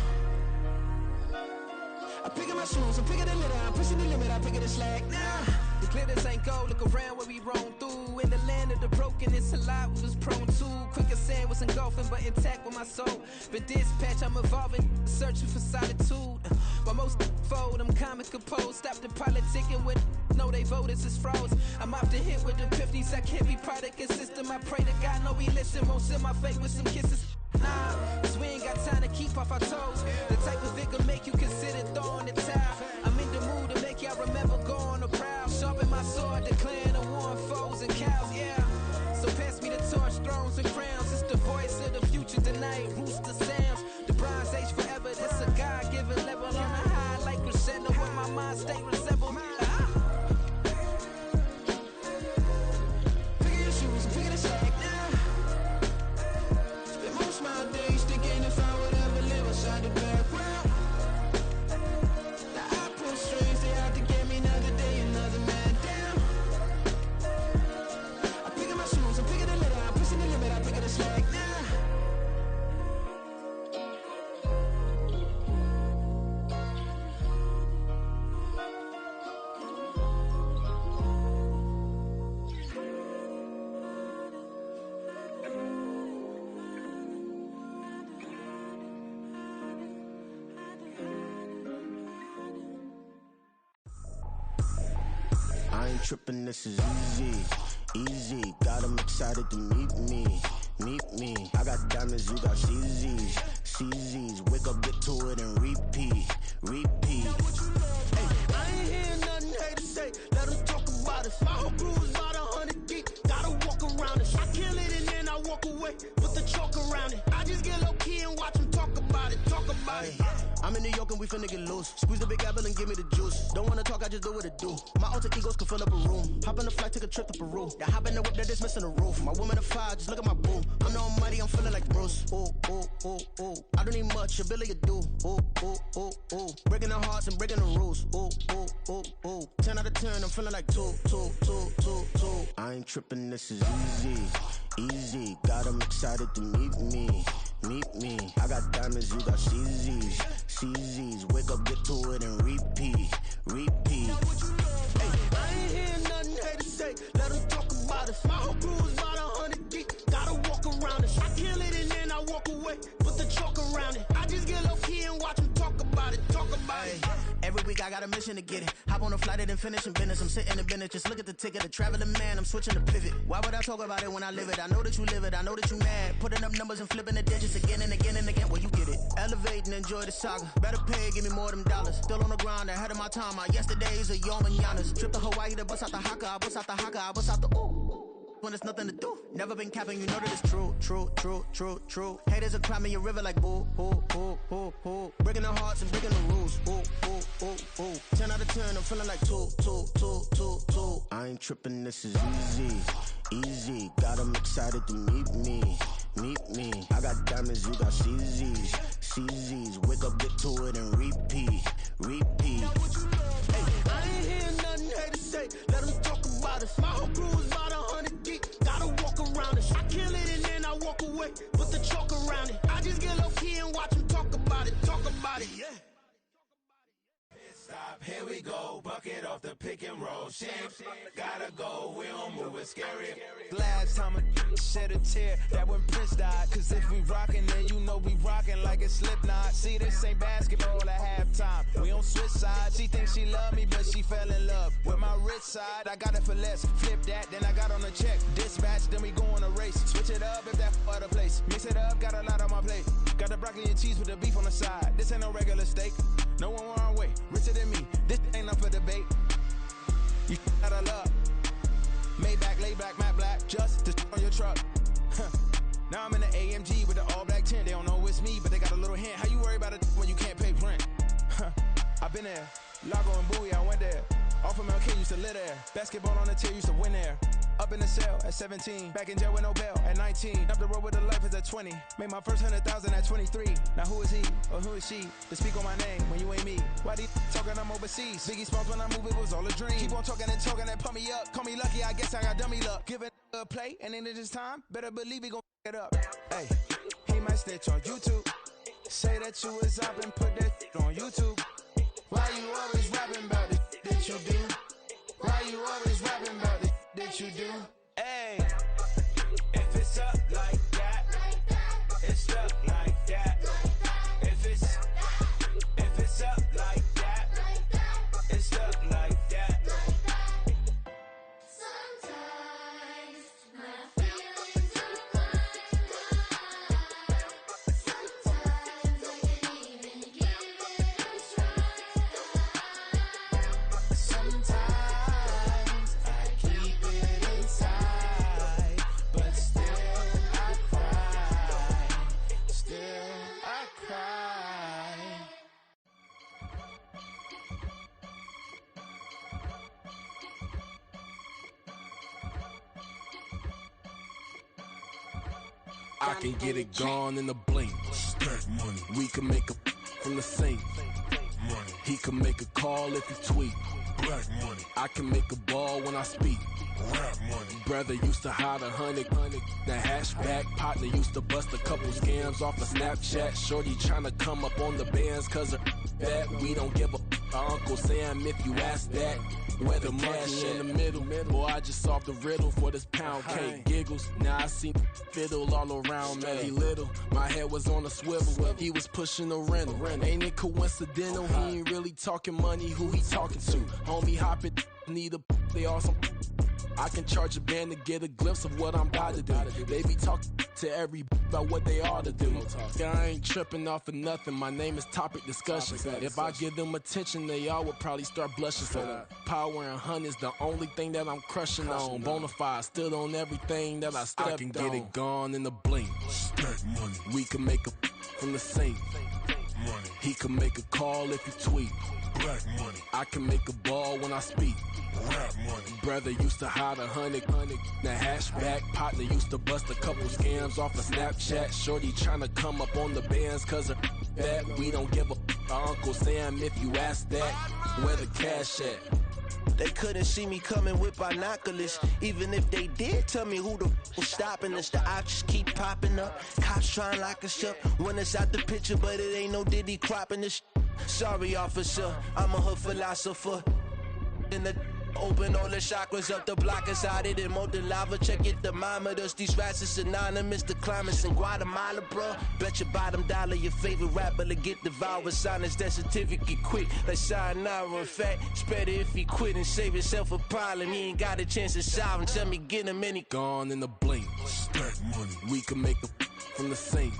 I pick up my shoes, I'm picking the litter, I'm pushing the limit, I pick up the slack now. The glitters ain't gold, look around where we roam through. In the land of the broken, it's a lot we was prone to. Quicker sand was engulfing, but intact with my soul. But dispatch, I'm evolving, searching for solitude. While most fold, I'm comic composed. Stop the politicking with no, they voters is frauds. I'm off the hit with the 50s, I can't be product and system. I pray to God, no, we listen, won't send my fate with some kisses. Nah, cause we ain't got time to keep off our toes. The type of vigor make you consider throwing the towel. I'm in the mood to make y'all remember going the proud. Sharpen my sword, declaring the war on foes and cows, yeah. So pass me the torch, thrones and crowns. It's the voice of the future tonight, rooster sounds. The bronze age forever, this a God-given level. On a high like crescendo, where my mind state resemble. Pick your shoes and pick the slack now. Spend most of my days thinking if I would ever live outside the background. Now I pull strings, they out to get me another day, another man down. I pick up my shoes, I'm picking the litter, I'm pushing the limit, I pick up the slack now.
I ain't tripping, this is easy, easy. Got 'em excited to meet me, meet me. I got diamonds, you got CZs, CZs. Wake up, get to it and repeat, repeat. Hey, I ain't hear nothing haters say, let 'em talk about us. My whole crew is about 100 deep, gotta walk around us. I kill it and then I walk away, put the chalk around it. I just get low key and watch 'em talk about it, talk about it. I'm in New York and we finna get loose. Squeeze the big apple and give me the juice. Don't wanna talk, I just do what it do. My alter egos can fill up a room. Hop on the flight, take a trip to Peru. Yeah, hop in the whip that is missing the roof. My woman a fire, just look at my boo. I'm the almighty, I'm feeling like Bruce. Ooh, ooh, ooh, ooh. I don't need much, your Billy you do. Ooh, ooh, ooh, ooh. Breaking the hearts and breaking the rules. Ooh, ooh, ooh, ooh. 10 out of 10, I'm feeling like 2, 2, 2, 2, 2. I ain't tripping, this is easy, easy. Got 'em excited to meet me, meet me. I got diamonds, you got CZs, CZs. Wake up, get to it and repeat, repeat. Hey, I ain't hear nothing haters say, let 'em talk about us. My whole crew is about 100 deep, gotta walk around us. I kill it and then I walk away, put the chalk around it. I just get low key and watch 'em talk about it, talk about it. Every week I got a mission to get it. Hop on a flight and then finish in business. I'm sitting in business, just look at the ticket. A traveling man, I'm switching to pivot. Why would I talk about it when I live it? I know that you live it, I know that you mad. Putting up numbers and flipping the digits again and again and again. Well, you get it. Elevate and enjoy the saga. Better pay, give me more of them dollars. Still on the grind, ahead of my time. My yesterdays are your mananas. Trip to Hawaii to bust out the haka. I bust out the haka, I bust out the ooh. When there's nothing to do. Never been capping, you know that it's true, true, true, true, true. Haters are climbing your river like boo, ooh, ooh, ooh, ooh. Breaking the hearts and breaking the rules. Ooh, ooh, ooh, ooh. 10 out of 10, I'm feeling like 2, 2, 2, 2, 2. I ain't tripping, this is easy, easy. Got 'em excited to meet me, meet me. I got diamonds, you got CZs, CZs. Wake up, get to it and repeat, repeat. Hey, I ain't hear nothing haters say, let 'em talk about us. My whole crew is about 100 deep, gotta walk around us. I kill it and then I walk away, put the chalk around it. I just get low key and watch 'em talk about it, talk about it, yeah.
Stop, here we go, bucket off the pick and roll. Shit, gotta go, we don't move, it's scary.
Last time a shed a tear, that when Prince died. Cause if we rockin', then you know we rockin' like it's Slipknot. See, this ain't basketball at halftime, we on switch sides. She thinks she love me, but she fell in love with my rich side. I got it for less, flip that, then I got on a check. Dispatch, then we go on a race. Switch it up if that other place. Mix it up, got a lot on my plate. Got the broccoli and cheese with the beef on the side. This ain't no regular steak, no one wrong way. Richer than me, this ain't up for debate. You gotta love. Maybach, laid back, matte black, just on your truck.
Now I'm in the AMG with the all black tent. They don't know it's me, but they got a little hint. How you worry about it when you can't pay rent? I've been there. Lago and Bowie, I went there. Off of MLK, used to live there. Basketball on the tier, used to win there. Up in the cell at 17. Back in jail with no bail at 19. Up the road with the life is at 20. Made my first 100,000 at 23. Now who is he or who is she to speak on my name when you ain't me? Why these talking I'm overseas? Biggie Smalls when I move, it was all a dream. Keep on talking and pump me up. Call me lucky, I guess I got dummy luck. Give it a play and then it's time. Better believe he gon' it up. Hey, he might snitch on YouTube. Say that you was up and put that on YouTube. Why you always rapping about the that you do? Why you always rapping about the that you do? Hey, if it's up like that, it's up like that. If it's up like that, it's up like that.
Sometimes my feelings are mine. Sometimes I can even give it a try.
Sometimes I keep it inside, but still I cry. Still I cry.
I can get it gone in a blink. Stack money. We can make a from the sink. Money. He can make a call if he tweet. Black money. I can make a ball when I speak. Rap money. Brother used to hide 100. The hashback partner used to bust a couple scams off of Snapchat. Shorty tryna come up on the bands cause of that. We don't give a Uncle Sam if you ask that. Where the cash in the middle. Boy, I just solved the riddle for this pound cake. Giggles, now I see fiddle all around me. He little, my head was on a swivel. He was pushing a rental. Ain't it coincidental? He ain't really talking money, who he talking to? Homie hopping, need a they awesome. I can charge a band to get a glimpse of what I'm about to do. They be talking to every about what they ought to do. I ain't tripping off of nothing. My name is Topic Discussion. If I give them attention, they all would probably start blushing. Power and hunt is the only thing that I'm crushing on. Bonafide stood on everything that I stepped on. I can get it gone in a blink. Stack money. We can make a from the sink. Money. He can make a call if he tweet. Black money. I can make a ball when I speak. Rap money. Brother used to hide 100. The hashback partner used to bust a couple scams off of Snapchat. Shorty tryna come up on the bands cause of that. We don't give a Uncle Sam if you ask that. Where the cash at?
They couldn't see me coming with binoculars. Even if they did tell me who the was stopping us, the options keep popping up. Cops trying to lock us up when it's out the picture, but it ain't no Diddy cropping this. Sorry, officer, I'm a hood philosopher. In the open all the chakras up the block inside it and molten lava. Check your thermometers. These rats is synonymous to climates in Guatemala, bro. Bet your bottom dollar your favorite rapper to get devoured. Sign his death certificate quick. Like sayonara. In fact, it's better if he quit and save himself a problem. He ain't got a chance to solve and tell me get him any.
Gone in a blink. Stack money. We can make a from the sink.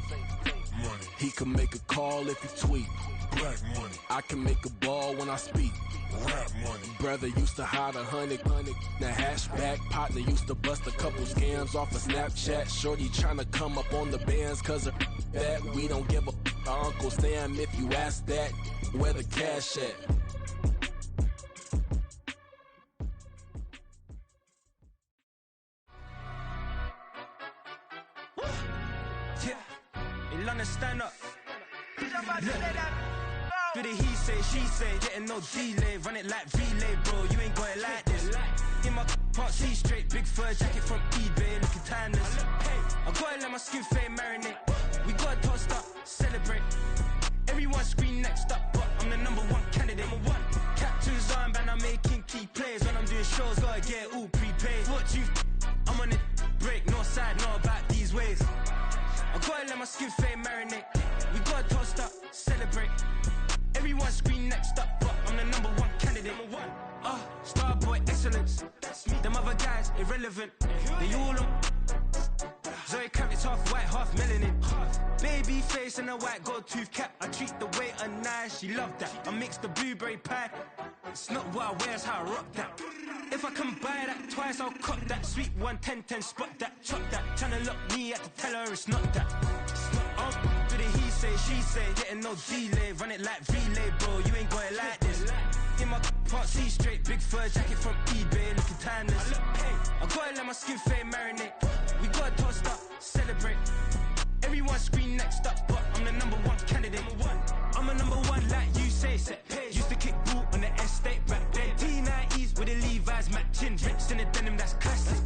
Money. He can make a call if he tweet. Black money. I can make a ball when I speak. Rap money. Brother used to hide 100. The hashback partner used to bust a couple scams off of Snapchat. Shorty tryna come up on the bands cause of that. We don't give a Uncle Sam if you ask that. Where the cash at?
Yeah, in London, stand up. Do the he say, she say, getting no delay, run it like relay, bro. You ain't got it like this. In my can't see straight, big fur jacket from eBay, looking timeless. I gotta let my skin fade marinate. We gotta toast up, celebrate. Everyone scream next up, but I'm the #1 candidate. Captain's armband, I'm making key plays. When I'm doing shows, gotta get it all prepaid. What you? I'm on it, break, no side, know about these ways. I gotta let my skin fade marinate. We gotta toast up, celebrate. Everyone scream next up, but I'm the #1 candidate. Starboy excellence. Them other guys irrelevant. They all on. Zoe Kravitz half white, half melanin. Baby face and a white gold tooth cap. I treat the waiter nice, she love that. I mix the blueberry pie. It's not what I wear, it's how I rock that. If I can buy that twice, I'll cop that. Sweet 110, spot that, chop that. Tryna lock me, I had to tell her it's not that. But he say, she say, getting no delay. Run it like relay, bro, you ain't got it like this. In my part C straight, big fur jacket from eBay, looking timeless. I gotta let my skin fade marinate. We gotta toast up, celebrate. Everyone scream next up, but I'm the #1 candidate. I'm a #1 like you say, set pace. Used to kick boot on the estate back then. T90s with the Levi's matching. Rips in the denim, that's classic.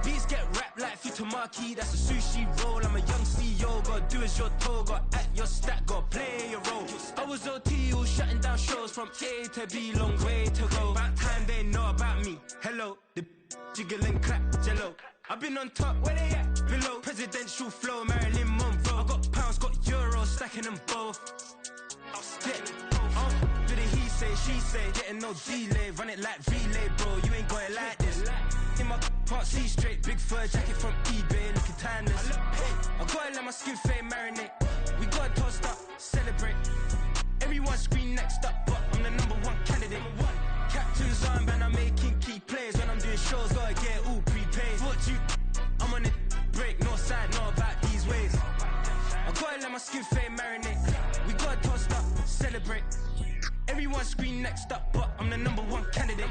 Beats get wrapped like Futamaki, that's a sushi roll. I'm a young CEO, gotta do as you're told. Gotta act your stat, gotta play your role. I was OT, all shutting down shows from A to B, long way to go. About time they know about me. Hello, the jiggle and clap, jello. I've been on top, where they at? Below. Presidential flow, Marilyn Monroe. I got pounds, got euros, stacking them both. But he say, she say, getting no delay. Run it like relay, bro, you ain't got it like this. In my part C straight, big fur jacket from eBay, looking timeless. I gotta let my skin fade marinate. We gotta toast up, celebrate. Everyone scream next up, but I'm the #1 candidate. Captain's armband, I'm making key plays. When I'm doing shows, gotta get all prepaid. What you, I'm on it, break, no side, know about these ways. I gotta let my skin fade marinate. We gotta toast up, celebrate. Everyone scream next up, but I'm the #1 candidate.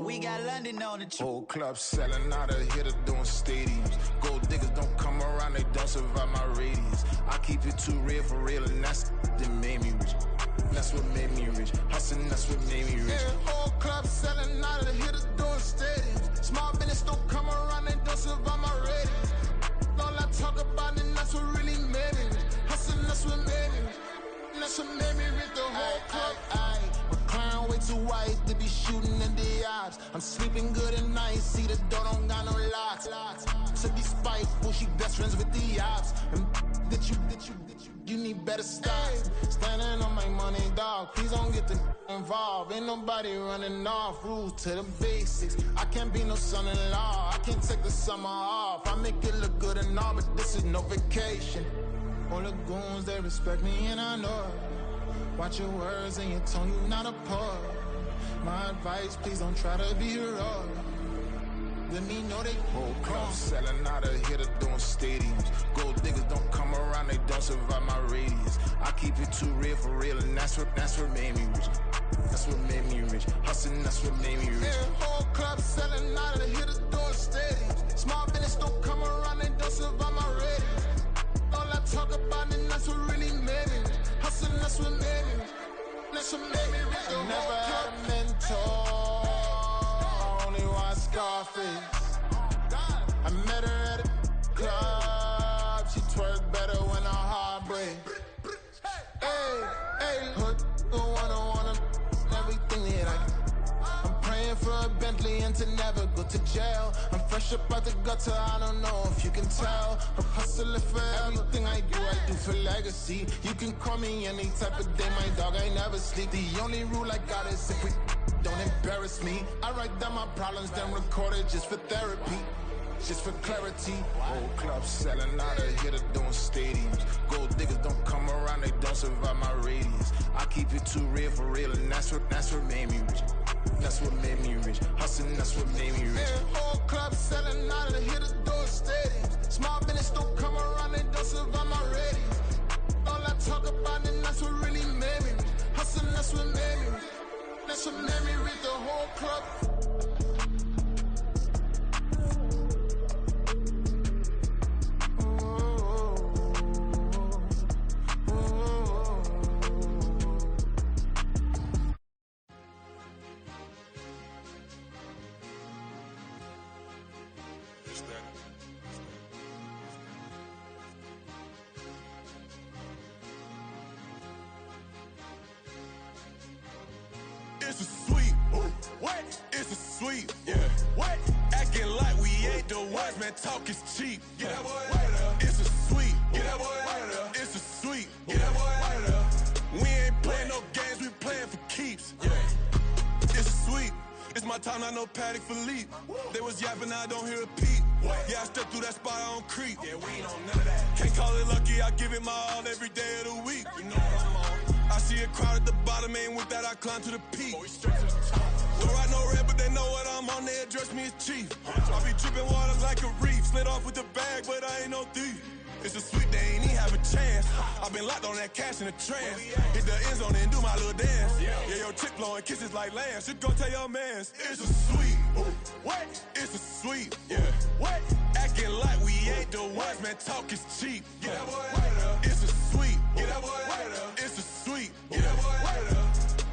We got London on the trip.
Whole club selling out, a hitter doing stadiums. Gold diggers don't come around, they don't survive my radius. I keep it too real for real, and that's that made me rich. That's what made me rich. Hustling, that's what made me rich.
Yeah, whole club selling out, a hitter doing stadiums. Small business don't come around, they don't survive my radius. All I talk about, and that's what really made me rich. Hustling, that's what made me rich. That's what made me rich, the whole club. Clown way too white to be shooting in the eyes. I'm sleeping good at night, see the door don't got no locks. to be spiteful. She best friends with the ops. And you need better stop. Standing on my money, dog. Please don't get the involved. Ain't nobody running off. Rules to the basics. I can't be no son-in-law. I can't take the summer off. I make it look good and all, but this is no vacation. All the goons, they respect me and I know it. Watch your words and your tone, you not a poet. My advice, please don't try to be heroic. Let me know they
whole club selling out of here to doing stadiums. Gold diggers don't come around, they don't survive my radius. I keep it too real for real, and that's what made me rich. That's what made me rich. Hustling, that's what made me rich.
Yeah, whole club selling out of here to doing stadiums. Small business don't come around, they don't survive my radius. All I talk about it, that's what really made me rich. Hustling, that's what made me rich. That's what made me rich. I never had a mentor. Only watch Scarface. I met her at a club. She twerk better when her heart breaks. Hey, hood, wanna everything that I'm praying for a Bentley and to never go to jail. I'm fresh up out the gutter, I don't know if you can tell. I'm hustling for everything I do for legacy. You can call me any type of day, my dog, I never sleep. The only rule I got is if we don't embarrass me. I write down my problems, then record it just for therapy. Just for clarity.
Whole club selling out of here to doing stadiums. Gold diggers don't come around, they don't survive my radius. I keep it too real for real, and that's what made me rich. That's what made me rich. Hustling, that's what made me rich.
Yeah, whole club selling out of here to doing stadiums. Small business don't come around, they don't survive my radius. All I talk about it, that's what really made me rich. Hustling, that's what made me rich. That's what made me rich. The whole club.
It's a sweep. What? It's a sweep. Yeah. What? Acting like we ain't the ones, man. Talk is cheap. Get that boy out of there. It's a sweep. Get that boy out of there. It's a sweep. Get that boy out of there. We ain't playing no games, we playing for keeps. Yeah. It's a sweep. It's my time, I know Paddock for leap. They was yapping, I don't hear a peep. Yeah, I stepped through that spot, I don't creep. Yeah, we ain't on none of that. Can't call it lucky, I give it my all every day of the week. You know what I'm on. I see a crowd at the bottom, ain't with that, I climb to the peak. Don't write no red, but they know what I'm on, they address me as chief. I be dripping water like a reef, slid off with the bag, but I ain't no thief. It's a sweep, they ain't even have a chance. I've been locked on that cash in a trance. Hit the end zone and do my little dance. Yeah, your chick blowing kisses like lambs. Should go tell your mans. It's a sweep. What? It's a sweep. Yeah. What? Acting like we ain't the ones, man. Talk is cheap. Get that boy out of there. It's a sweep. Get that boy out of there. It's a sweep. Get that boy out of there.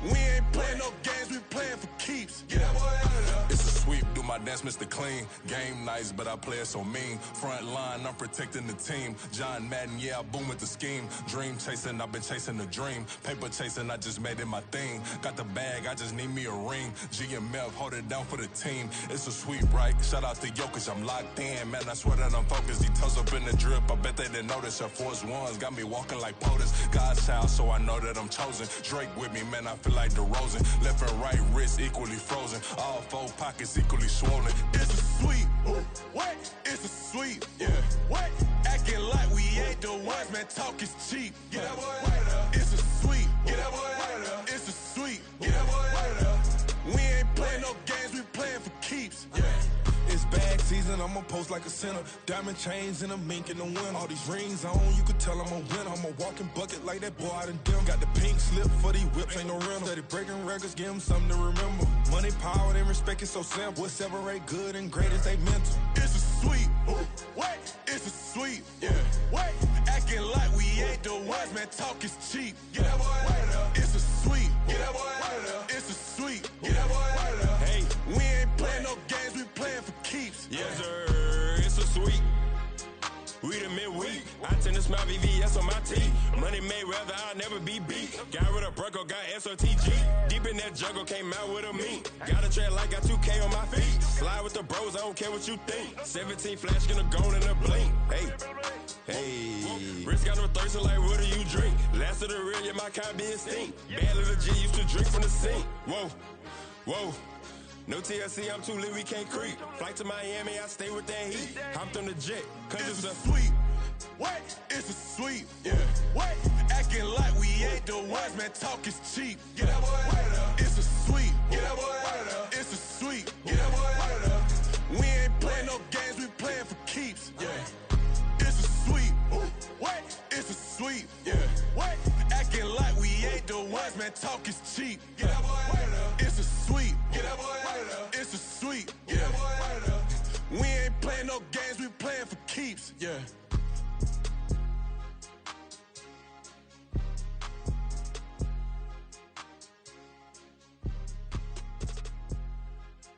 We ain't playing no games, we playing for keeps. Get that boy out of there.
It's a sweep, do my dance, Mr. Clean. Game nice, but I play it so mean. Front line, I'm protecting the team. John Madden, yeah, I boom with the scheme. Dream chasing, I've been chasing the dream. Paper chasing, I just made it my thing. Got the bag, I just need me a ring. GMF, hold it down for the team. It's a sweep, right? Shout out to Jokic, I'm locked in. Man, I swear that I'm focused. He toes up in the drip, I bet they didn't notice. Air Force Ones got me walking like POTUS. God's child, so I know that I'm chosen. Drake with me, man, I feel like DeRozan. Left and right wrist equally frozen. All four pockets equally swollen.
It's a sweep. What? It's a sweep. Yeah. What? Acting like we ain't the ones, man. Talk is cheap. Get that boy out of there. It's a sweep. Get that boy out of there. It's a sweep. Get that boy out of there. We ain't playing no games, we playing for keeps. Yeah.
It's bag season, I'ma post like a sinner. Diamond chains and a mink in the wind. All these rings on, you could tell I'm a winner. I'm a walking bucket like that boy out in dim. Got the pink slip for these whips, ain't no rental. Steady breaking records, give them something to remember. Money, power, and respect is so simple. What separate good and great is they mental.
It's a sweep. What? It's a sweep. Yeah. What? Acting like we ain't the ones, man. Talk is cheap. Get that boy out of there. It's a sweep. Get that boy out of there. It's a sweep. Get that boy out of there. Hey, we ain't playing no games, we playing for keeps.
Yes, sir. It's a sweep. We the midweek. I tend to smile VVS on my teeth. Money made rather, I'll never be beat. Got rid of Brucko, got SOTG. Deep in that jungle, came out with a meat. Got a track like got 2K on my feet. Slide with the bros, I don't care what you think. 17 flash, gonna go in a blink. Hey. Hey, Rich got no thirst, like what do you drink? Last of the real, yeah, my kind be extinct. Bad little G used to drink from the sink. Whoa, whoa. No TLC, I'm too lit, we can't creep. Flight to Miami, I stay with that heat. Hopped on the jet, cause it's a sweep.
What? It's a sweep. Yeah. What? Acting like we ain't the ones, man. Talk is cheap. Get that boy out of there. It's a sweep. Get that boy out of there. It's a sweep. Get that boy out of there. We ain't playing no games, we playing for keeps. Yeah. It's a sweep. What? It's a sweep. Yeah. What? Acting like we ain't the ones, man. Talk is cheap. Get that boy out of there.